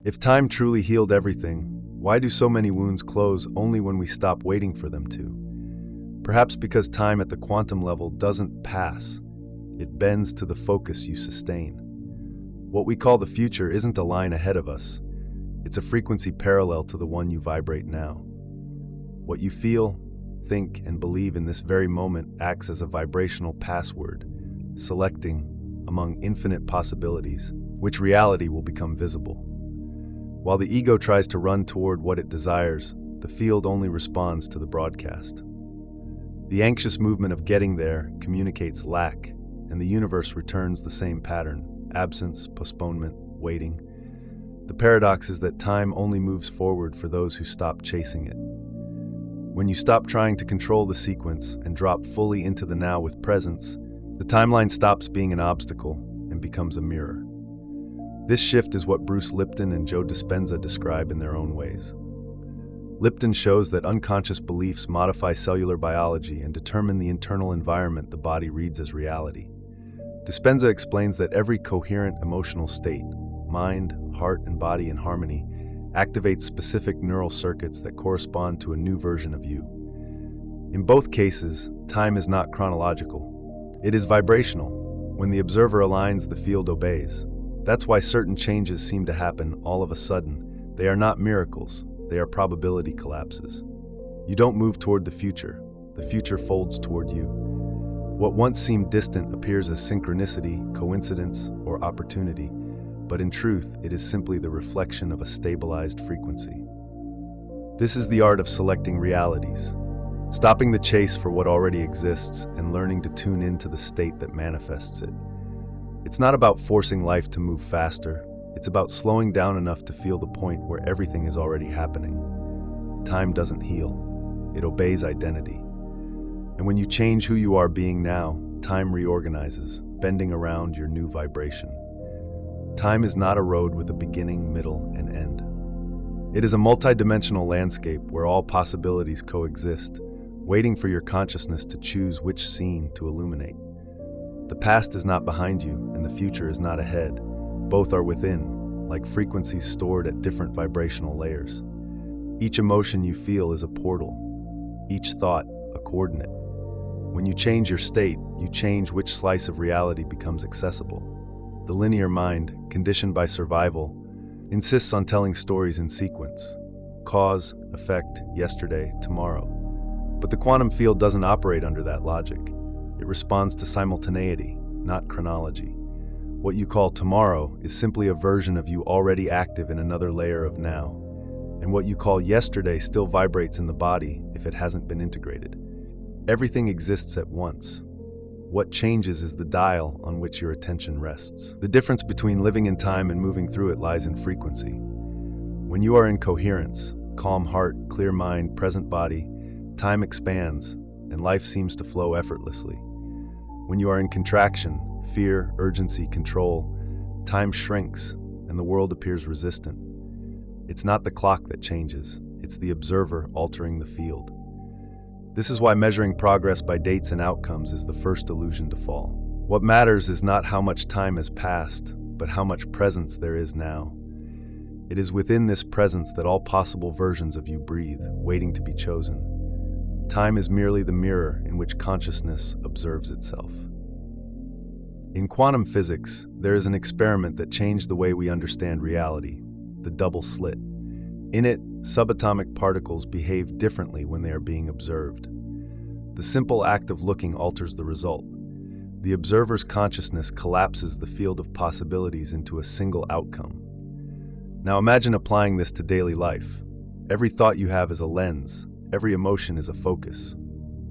If time truly healed everything, why do so many wounds close only when we stop waiting for them to? Perhaps because time at the quantum level doesn't pass. It bends to the focus you sustain. What we call the future isn't a line ahead of us. It's a frequency parallel to the one you vibrate now. What you feel, think, and believe in this very moment acts as a vibrational password, selecting, among infinite possibilities, which reality will become visible. While the ego tries to run toward what it desires, the field only responds to the broadcast. The anxious movement of getting there communicates lack, and the universe returns the same pattern: absence, postponement, waiting. The paradox is that time only moves forward for those who stop chasing it. When you stop trying to control the sequence and drop fully into the now with presence, the timeline stops being an obstacle and becomes a mirror. This shift is what Bruce Lipton and Joe Dispenza describe in their own ways. Lipton shows that unconscious beliefs modify cellular biology and determine the internal environment the body reads as reality. Dispenza explains that every coherent emotional state, mind, heart, and body in harmony, activates specific neural circuits that correspond to a new version of you. In both cases, time is not chronological. It is vibrational. When the observer aligns, the field obeys. That's why certain changes seem to happen all of a sudden. They are not miracles, they are probability collapses. You don't move toward the future folds toward you. What once seemed distant appears as synchronicity, coincidence, or opportunity, but in truth, it is simply the reflection of a stabilized frequency. This is the art of selecting realities, stopping the chase for what already exists and learning to tune into the state that manifests it. It's not about forcing life to move faster. It's about slowing down enough to feel the point where everything is already happening. Time doesn't heal. It obeys identity. And when you change who you are being now, time reorganizes, bending around your new vibration. Time is not a road with a beginning, middle, and end. It is a multidimensional landscape where all possibilities coexist, waiting for your consciousness to choose which scene to illuminate. The past is not behind you, and the future is not ahead. Both are within, like frequencies stored at different vibrational layers. Each emotion you feel is a portal, each thought a coordinate. When you change your state, you change which slice of reality becomes accessible. The linear mind, conditioned by survival, insists on telling stories in sequence: cause, effect, yesterday, tomorrow. But the quantum field doesn't operate under that logic. It responds to simultaneity, not chronology. What you call tomorrow is simply a version of you already active in another layer of now. And what you call yesterday still vibrates in the body if it hasn't been integrated. Everything exists at once. What changes is the dial on which your attention rests. The difference between living in time and moving through it lies in frequency. When you are in coherence, calm heart, clear mind, present body, time expands, and life seems to flow effortlessly. When you are in contraction, fear, urgency, control, time shrinks, and the world appears resistant. It's not the clock that changes, it's the observer altering the field. This is why measuring progress by dates and outcomes is the first illusion to fall. What matters is not how much time has passed, but how much presence there is now. It is within this presence that all possible versions of you breathe, waiting to be chosen. Time is merely the mirror in which consciousness observes itself. In quantum physics, there is an experiment that changed the way we understand reality: the double slit. In it, subatomic particles behave differently when they are being observed. The simple act of looking alters the result. The observer's consciousness collapses the field of possibilities into a single outcome. Now imagine applying this to daily life. Every thought you have is a lens. Every emotion is a focus.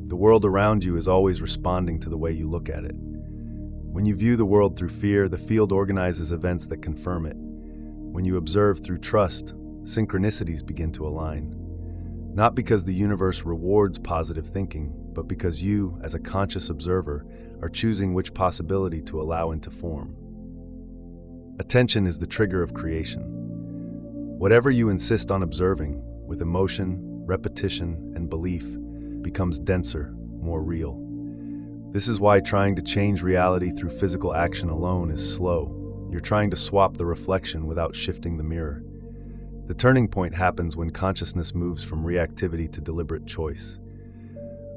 The world around you is always responding to the way you look at it. When you view the world through fear, the field organizes events that confirm it. When you observe through trust, synchronicities begin to align. Not because the universe rewards positive thinking, but because you, as a conscious observer, are choosing which possibility to allow into form. Attention is the trigger of creation. Whatever you insist on observing, with emotion, repetition, and belief, becomes denser, more real. This is why trying to change reality through physical action alone is slow. You're trying to swap the reflection without shifting the mirror. The turning point happens when consciousness moves from reactivity to deliberate choice.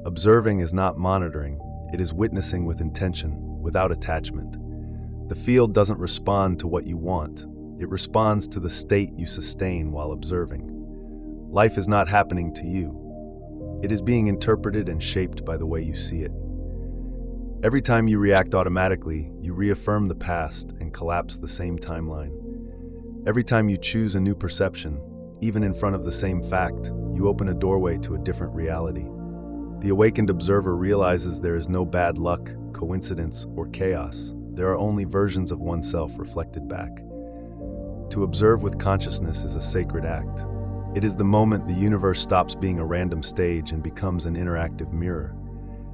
Observing is not monitoring, it is witnessing with intention, without attachment. The field doesn't respond to what you want, it responds to the state you sustain while observing. Life is not happening to you. It is being interpreted and shaped by the way you see it. Every time you react automatically, you reaffirm the past and collapse the same timeline. Every time you choose a new perception, even in front of the same fact, you open a doorway to a different reality. The awakened observer realizes there is no bad luck, coincidence, or chaos. There are only versions of oneself reflected back. To observe with consciousness is a sacred act. It is the moment the universe stops being a random stage and becomes an interactive mirror.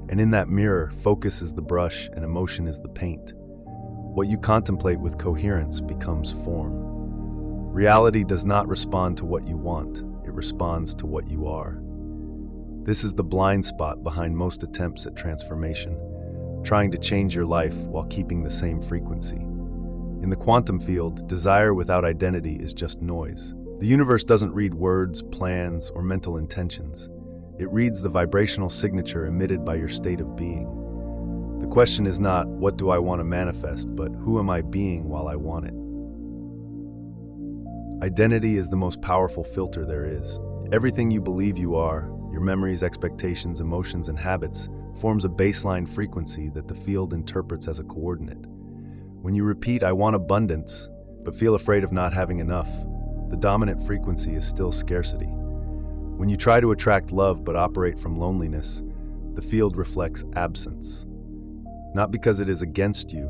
And in that mirror, focus is the brush and emotion is the paint. What you contemplate with coherence becomes form. Reality does not respond to what you want, it responds to what you are. This is the blind spot behind most attempts at transformation, trying to change your life while keeping the same frequency. In the quantum field, desire without identity is just noise. The universe doesn't read words, plans, or mental intentions. It reads the vibrational signature emitted by your state of being. The question is not, what do I want to manifest, but who am I being while I want it? Identity is the most powerful filter there is. Everything you believe you are, your memories, expectations, emotions, and habits, forms a baseline frequency that the field interprets as a coordinate. When you repeat, I want abundance, but feel afraid of not having enough, the dominant frequency is still scarcity. When you try to attract love but operate from loneliness, the field reflects absence. Not because it is against you,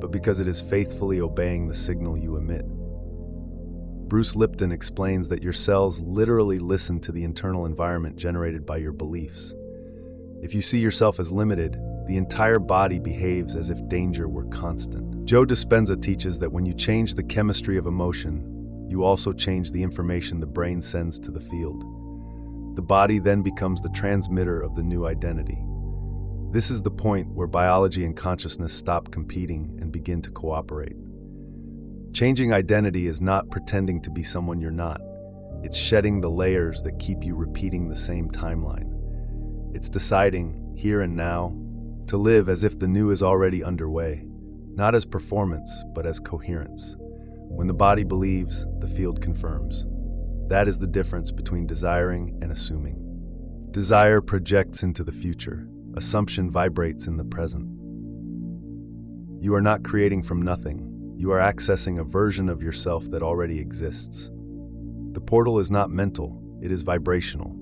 but because it is faithfully obeying the signal you emit. Bruce Lipton explains that your cells literally listen to the internal environment generated by your beliefs. If you see yourself as limited, the entire body behaves as if danger were constant. Joe Dispenza teaches that when you change the chemistry of emotion, you also change the information the brain sends to the field. The body then becomes the transmitter of the new identity. This is the point where biology and consciousness stop competing and begin to cooperate. Changing identity is not pretending to be someone you're not. It's shedding the layers that keep you repeating the same timeline. It's deciding, here and now, to live as if the new is already underway, not as performance, but as coherence. When the body believes, the field confirms. That is the difference between desiring and assuming. Desire projects into the future. Assumption vibrates in the present. You are not creating from nothing. You are accessing a version of yourself that already exists. The portal is not mental, it is vibrational.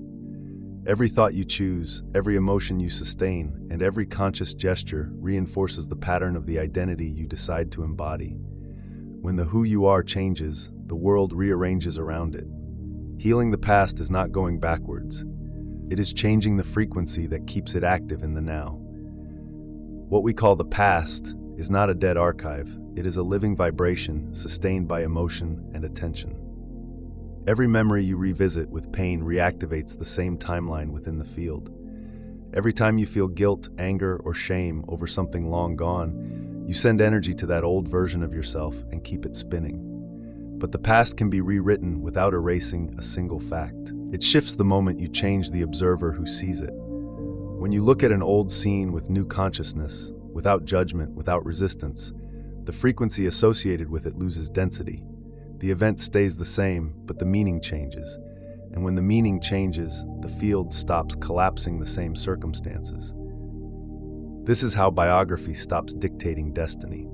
Every thought you choose, every emotion you sustain, and every conscious gesture reinforces the pattern of the identity you decide to embody. When the who you are changes, the world rearranges around it. Healing the past is not going backwards. It is changing the frequency that keeps it active in the now. What we call the past is not a dead archive. It is a living vibration sustained by emotion and attention. Every memory you revisit with pain reactivates the same timeline within the field. Every time you feel guilt, anger, or shame over something long gone, you send energy to that old version of yourself and keep it spinning. But the past can be rewritten without erasing a single fact. It shifts the moment you change the observer who sees it. When you look at an old scene with new consciousness, without judgment, without resistance, the frequency associated with it loses density. The event stays the same, but the meaning changes. And when the meaning changes, the field stops collapsing the same circumstances. This is how biography stops dictating destiny.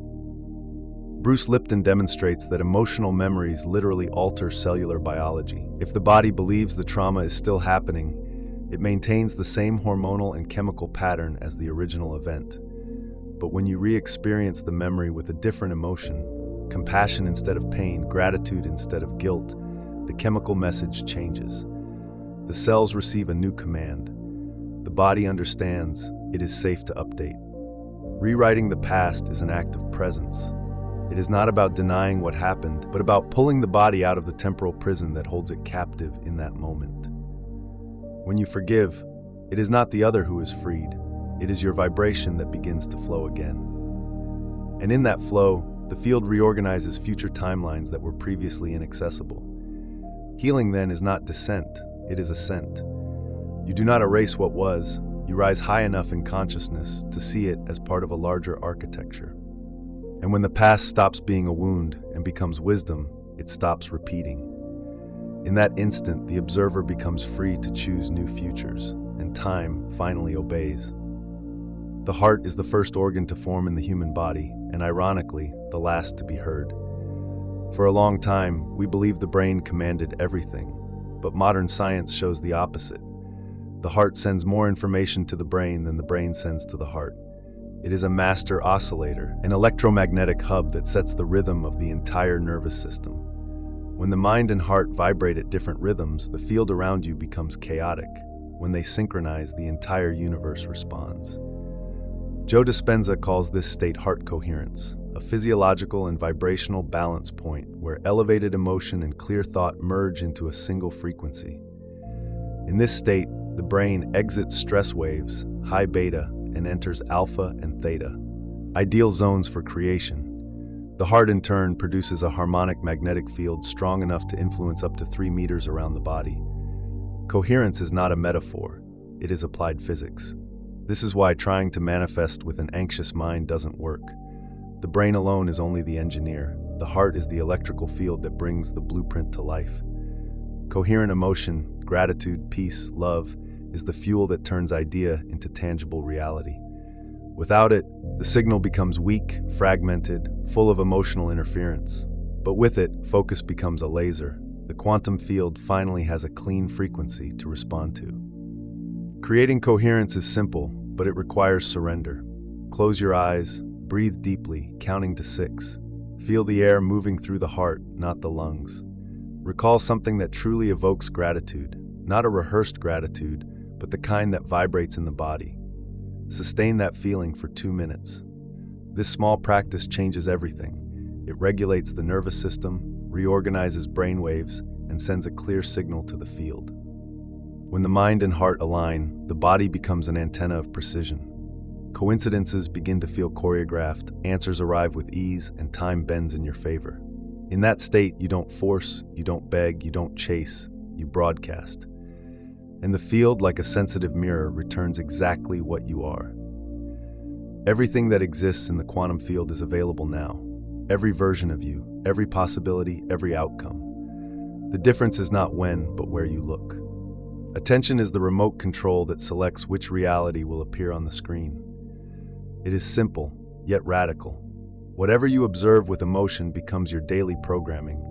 Bruce Lipton demonstrates that emotional memories literally alter cellular biology. If the body believes the trauma is still happening, it maintains the same hormonal and chemical pattern as the original event. But when you re-experience the memory with a different emotion, compassion instead of pain, gratitude instead of guilt, the chemical message changes. The cells receive a new command. The body understands it is safe to update. Rewriting the past is an act of presence. It is not about denying what happened, but about pulling the body out of the temporal prison that holds it captive in that moment. When you forgive, it is not the other who is freed. It is your vibration that begins to flow again. And in that flow, the field reorganizes future timelines that were previously inaccessible. Healing, then, is not descent, it is ascent. You do not erase what was, you rise high enough in consciousness to see it as part of a larger architecture. And when the past stops being a wound and becomes wisdom, it stops repeating. In that instant, the observer becomes free to choose new futures, and time finally obeys. The heart is the first organ to form in the human body, and ironically, the last to be heard. For a long time, we believed the brain commanded everything, but modern science shows the opposite. The heart sends more information to the brain than the brain sends to the heart. It is a master oscillator, an electromagnetic hub that sets the rhythm of the entire nervous system. When the mind and heart vibrate at different rhythms, the field around you becomes chaotic. When they synchronize, the entire universe responds. Joe Dispenza calls this state heart coherence, a physiological and vibrational balance point where elevated emotion and clear thought merge into a single frequency. In this state, the brain exits stress waves, high beta, and enters alpha and theta, ideal zones for creation. The heart, in turn, produces a harmonic magnetic field strong enough to influence up to 3 meters around the body. Coherence is not a metaphor, it is applied physics. This is why trying to manifest with an anxious mind doesn't work. The brain alone is only the engineer. The heart is the electrical field that brings the blueprint to life. Coherent emotion, gratitude, peace, love, is the fuel that turns idea into tangible reality. Without it, the signal becomes weak, fragmented, full of emotional interference. But with it, focus becomes a laser. The quantum field finally has a clean frequency to respond to. Creating coherence is simple, but it requires surrender. Close your eyes, breathe deeply, counting to 6. Feel the air moving through the heart, not the lungs. Recall something that truly evokes gratitude, not a rehearsed gratitude, but the kind that vibrates in the body. Sustain that feeling for 2 minutes. This small practice changes everything. It regulates the nervous system, reorganizes brain waves, and sends a clear signal to the field. When the mind and heart align, the body becomes an antenna of precision. Coincidences begin to feel choreographed, answers arrive with ease, and time bends in your favor. In that state, you don't force, you don't beg, you don't chase, you broadcast. And the field, like a sensitive mirror, returns exactly what you are. Everything that exists in the quantum field is available now. Every version of you, every possibility, every outcome. The difference is not when, but where you look. Attention is the remote control that selects which reality will appear on the screen. It is simple, yet radical. Whatever you observe with emotion becomes your daily programming.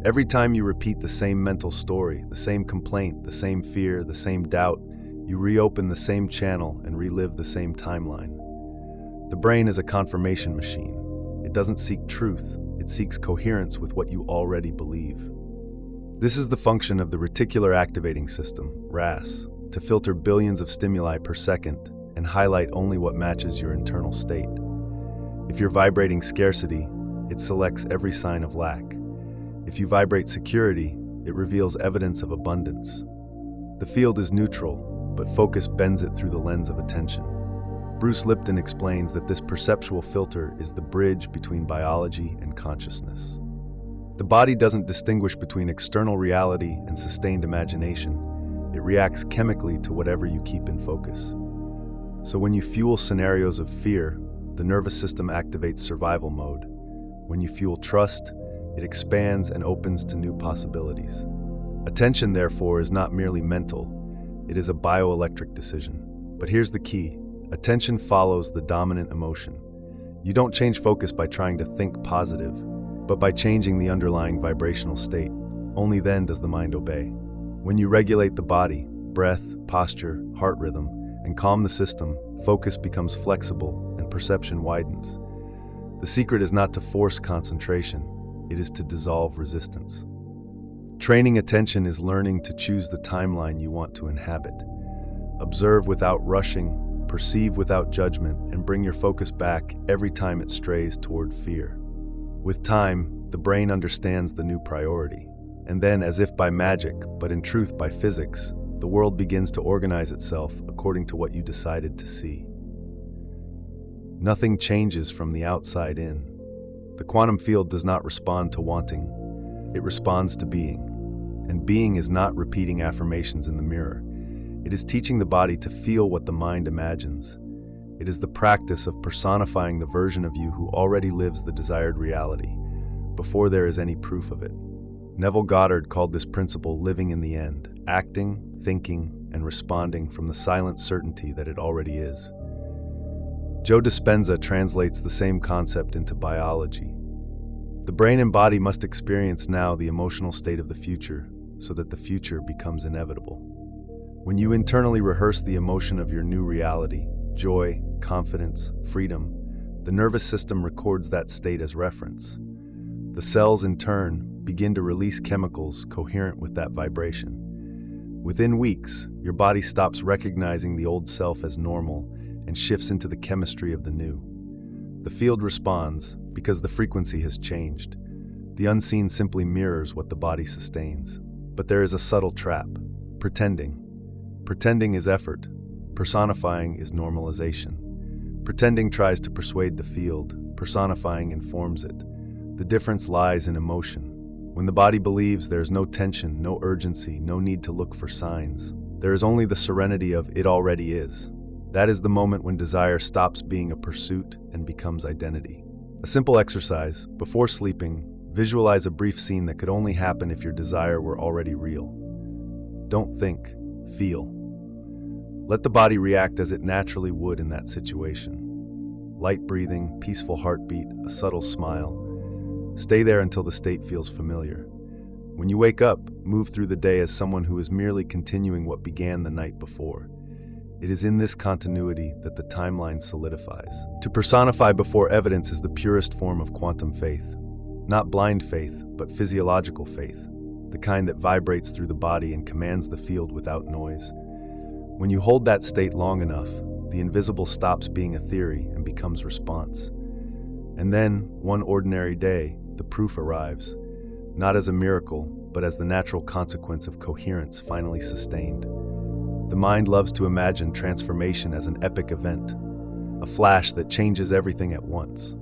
Every time you repeat the same mental story, the same complaint, the same fear, the same doubt, you reopen the same channel and relive the same timeline. The brain is a confirmation machine. It doesn't seek truth, it seeks coherence with what you already believe. This is the function of the reticular activating system, RAS, to filter billions of stimuli per second and highlight only what matches your internal state. If you're vibrating scarcity, it selects every sign of lack. If you vibrate security, it reveals evidence of abundance. The field is neutral, but focus bends it through the lens of attention. Bruce Lipton explains that this perceptual filter is the bridge between biology and consciousness. The body doesn't distinguish between external reality and sustained imagination. It reacts chemically to whatever you keep in focus. So when you fuel scenarios of fear, the nervous system activates survival mode. When you fuel trust, it expands and opens to new possibilities. Attention, therefore, is not merely mental, it is a bioelectric decision. But here's the key: attention follows the dominant emotion. You don't change focus by trying to think positive, but by changing the underlying vibrational state. Only then does the mind obey. When you regulate the body, breath, posture, heart rhythm, and calm the system, focus becomes flexible and perception widens. The secret is not to force concentration, it is to dissolve resistance. Training attention is learning to choose the timeline you want to inhabit. Observe without rushing, perceive without judgment, and bring your focus back every time it strays toward fear. With time, the brain understands the new priority, and then, as if by magic, but in truth by physics, the world begins to organize itself according to what you decided to see. Nothing changes from the outside in. The quantum field does not respond to wanting, it responds to being. And being is not repeating affirmations in the mirror. It is teaching the body to feel what the mind imagines. It is the practice of personifying the version of you who already lives the desired reality, before there is any proof of it. Neville Goddard called this principle living in the end, acting, thinking, and responding from the silent certainty that it already is. Joe Dispenza translates the same concept into biology. The brain and body must experience now the emotional state of the future, so that the future becomes inevitable. When you internally rehearse the emotion of your new reality, joy, confidence, freedom, the nervous system records that state as reference. The cells, in turn, begin to release chemicals coherent with that vibration. Within weeks, your body stops recognizing the old self as normal and shifts into the chemistry of the new. The field responds because the frequency has changed. The unseen simply mirrors what the body sustains. But there is a subtle trap: pretending. Pretending is effort. Personifying is normalization. Pretending tries to persuade the field. Personifying informs it. The difference lies in emotion. When the body believes there is no tension, no urgency, no need to look for signs, there is only the serenity of "it already is." That is the moment when desire stops being a pursuit and becomes identity. A simple exercise: before sleeping, visualize a brief scene that could only happen if your desire were already real. Don't think, feel. Let the body react as it naturally would in that situation. Light breathing, peaceful heartbeat, a subtle smile. Stay there until the state feels familiar. When you wake up, move through the day as someone who is merely continuing what began the night before. It is in this continuity that the timeline solidifies. To personify before evidence is the purest form of quantum faith. Not blind faith, but physiological faith, the kind that vibrates through the body and commands the field without noise. When you hold that state long enough, the invisible stops being a theory and becomes response. And then, one ordinary day, the proof arrives, not as a miracle, but as the natural consequence of coherence finally sustained. The mind loves to imagine transformation as an epic event, a flash that changes everything at once.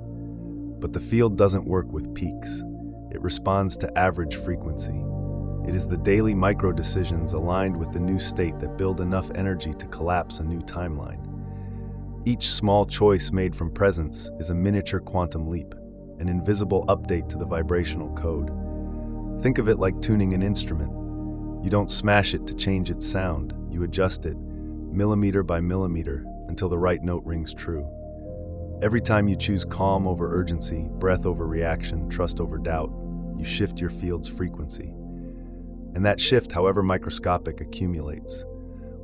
But the field doesn't work with peaks. It responds to average frequency. It is the daily micro-decisions aligned with the new state that build enough energy to collapse a new timeline. Each small choice made from presence is a miniature quantum leap, an invisible update to the vibrational code. Think of it like tuning an instrument. You don't smash it to change its sound. You adjust it, millimeter by millimeter, until the right note rings true. Every time you choose calm over urgency, breath over reaction, trust over doubt, you shift your field's frequency. And that shift, however microscopic, accumulates.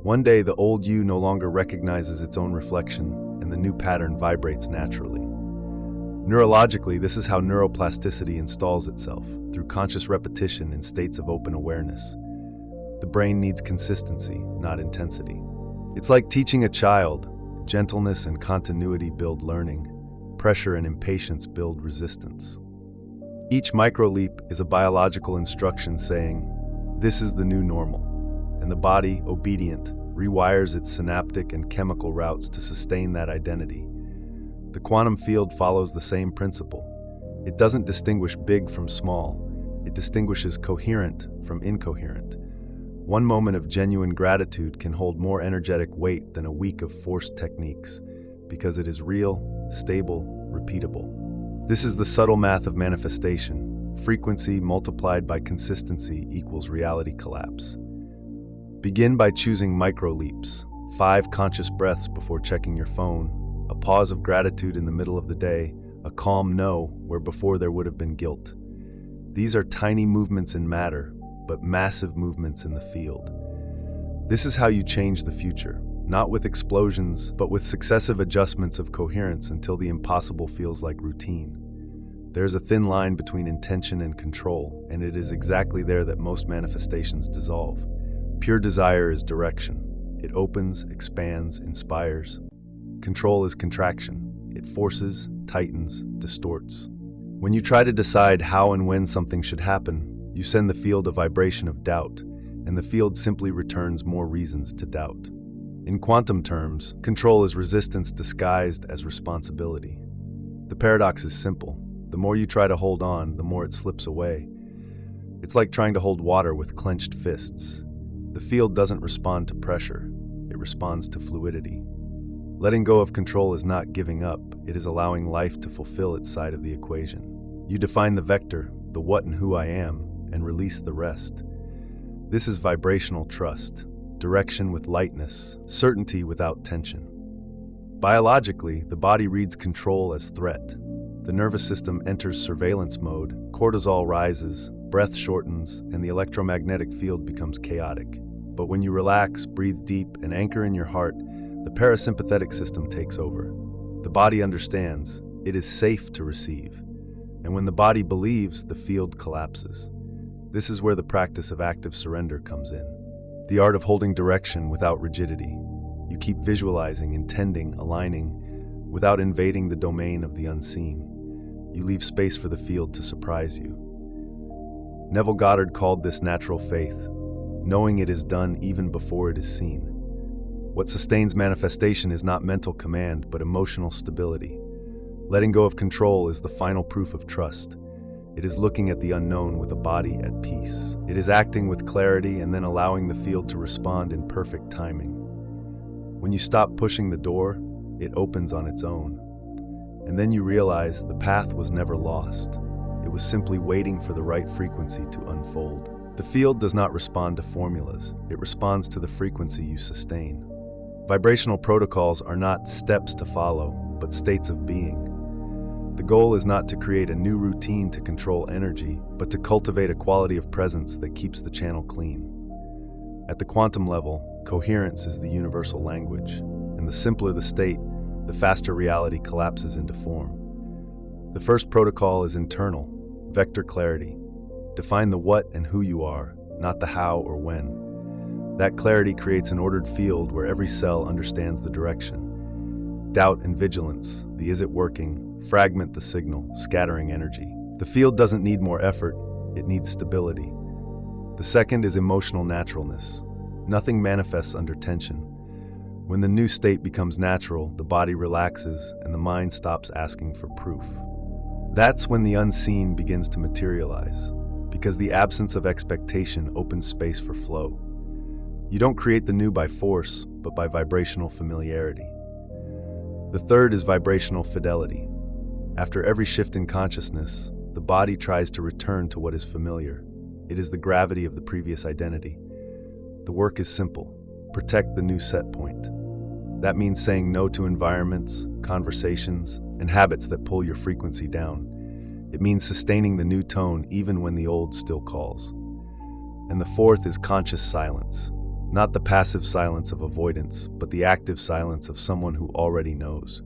One day, the old you no longer recognizes its own reflection, and the new pattern vibrates naturally. Neurologically, this is how neuroplasticity installs itself, through conscious repetition in states of open awareness. The brain needs consistency, not intensity. It's like teaching a child. Gentleness and continuity build learning. Pressure and impatience build resistance. Each micro-leap is a biological instruction saying, "This is the new normal." And the body, obedient, rewires its synaptic and chemical routes to sustain that identity. The quantum field follows the same principle. It doesn't distinguish big from small. It distinguishes coherent from incoherent. One moment of genuine gratitude can hold more energetic weight than a week of forced techniques, because it is real, stable, repeatable. This is the subtle math of manifestation. Frequency multiplied by consistency equals reality collapse. Begin by choosing micro-leaps, 5 conscious breaths before checking your phone, a pause of gratitude in the middle of the day, a calm no where before there would have been guilt. These are tiny movements in matter, but massive movements in the field. This is how you change the future, not with explosions, but with successive adjustments of coherence until the impossible feels like routine. There's a thin line between intention and control, and it is exactly there that most manifestations dissolve. Pure desire is direction. It opens, expands, inspires. Control is contraction. It forces, tightens, distorts. When you try to decide how and when something should happen, you send the field a vibration of doubt, and the field simply returns more reasons to doubt. In quantum terms, control is resistance disguised as responsibility. The paradox is simple. The more you try to hold on, the more it slips away. It's like trying to hold water with clenched fists. The field doesn't respond to pressure, it responds to fluidity. Letting go of control is not giving up, it is allowing life to fulfill its side of the equation. You define the vector, the what and who I am, and release the rest. This is vibrational trust, direction with lightness, certainty without tension. Biologically, the body reads control as threat. The nervous system enters surveillance mode, cortisol rises, breath shortens, and the electromagnetic field becomes chaotic. But when you relax, breathe deep, and anchor in your heart, the parasympathetic system takes over. The body understands. It is safe to receive. And when the body believes, the field collapses. This is where the practice of active surrender comes in. The art of holding direction without rigidity. You keep visualizing, intending, aligning, without invading the domain of the unseen. You leave space for the field to surprise you. Neville Goddard called this natural faith, knowing it is done even before it is seen. What sustains manifestation is not mental command, but emotional stability. Letting go of control is the final proof of trust. It is looking at the unknown with a body at peace. It is acting with clarity and then allowing the field to respond in perfect timing. When you stop pushing the door, it opens on its own. And then you realize the path was never lost. It was simply waiting for the right frequency to unfold. The field does not respond to formulas. It responds to the frequency you sustain. Vibrational protocols are not steps to follow, but states of being. The goal is not to create a new routine to control energy, but to cultivate a quality of presence that keeps the channel clean. At the quantum level, coherence is the universal language, and the simpler the state, the faster reality collapses into form. The first protocol is internal, vector clarity. Define the what and who you are, not the how or when. That clarity creates an ordered field where every cell understands the direction. Doubt and vigilance, the is it working, fragment the signal, scattering energy. The field doesn't need more effort, it needs stability. The second is emotional naturalness. Nothing manifests under tension. When the new state becomes natural, the body relaxes and the mind stops asking for proof. That's when the unseen begins to materialize, because the absence of expectation opens space for flow. You don't create the new by force, but by vibrational familiarity. The third is vibrational fidelity. After every shift in consciousness, the body tries to return to what is familiar. It is the gravity of the previous identity. The work is simple. Protect the new set point. That means saying no to environments, conversations, and habits that pull your frequency down. It means sustaining the new tone even when the old still calls. And the fourth is conscious silence. Not the passive silence of avoidance, but the active silence of someone who already knows.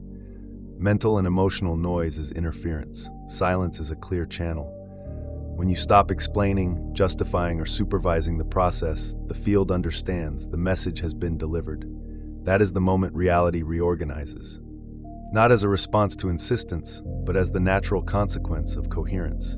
Mental and emotional noise is interference. Silence is a clear channel. When you stop explaining, justifying, or supervising the process, the field understands the message has been delivered. That is the moment reality reorganizes. Not as a response to insistence, but as the natural consequence of coherence.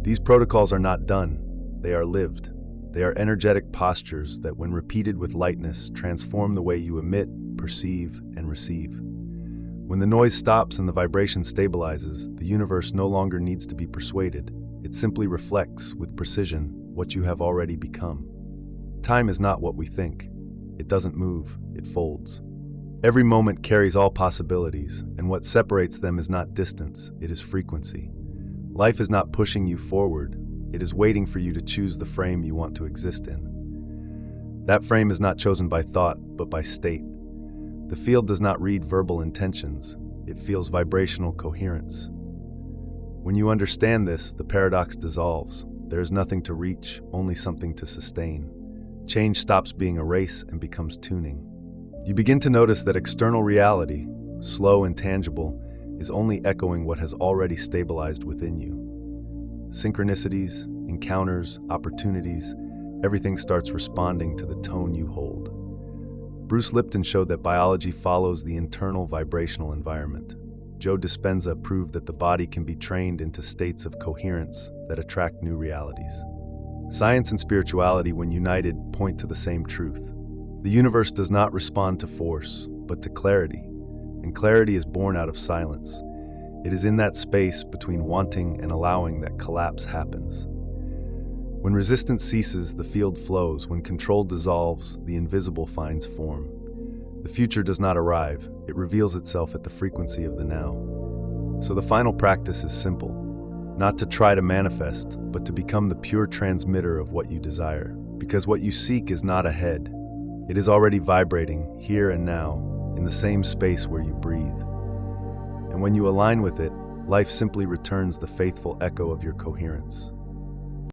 These protocols are not done, they are lived. They are energetic postures that, when repeated with lightness, transform the way you emit, perceive, and receive. When the noise stops and the vibration stabilizes, the universe no longer needs to be persuaded. It simply reflects, with precision, what you have already become. Time is not what we think. It doesn't move, it folds. Every moment carries all possibilities, and what separates them is not distance, it is frequency. Life is not pushing you forward, it is waiting for you to choose the frame you want to exist in. That frame is not chosen by thought, but by state. The field does not read verbal intentions, it feels vibrational coherence. When you understand this, the paradox dissolves. There is nothing to reach, only something to sustain. Change stops being a race and becomes tuning. You begin to notice that external reality, slow and tangible, is only echoing what has already stabilized within you. Synchronicities, encounters, opportunities, everything starts responding to the tone you hold. Bruce Lipton showed that biology follows the internal vibrational environment. Joe Dispenza proved that the body can be trained into states of coherence that attract new realities. Science and spirituality, when united, point to the same truth. The universe does not respond to force, but to clarity, and clarity is born out of silence. It is in that space between wanting and allowing that collapse happens. When resistance ceases, the field flows. When control dissolves, the invisible finds form. The future does not arrive, it reveals itself at the frequency of the now. So the final practice is simple: not to try to manifest, but to become the pure transmitter of what you desire. Because what you seek is not ahead. It is already vibrating, here and now, in the same space where you breathe. And when you align with it, life simply returns the faithful echo of your coherence.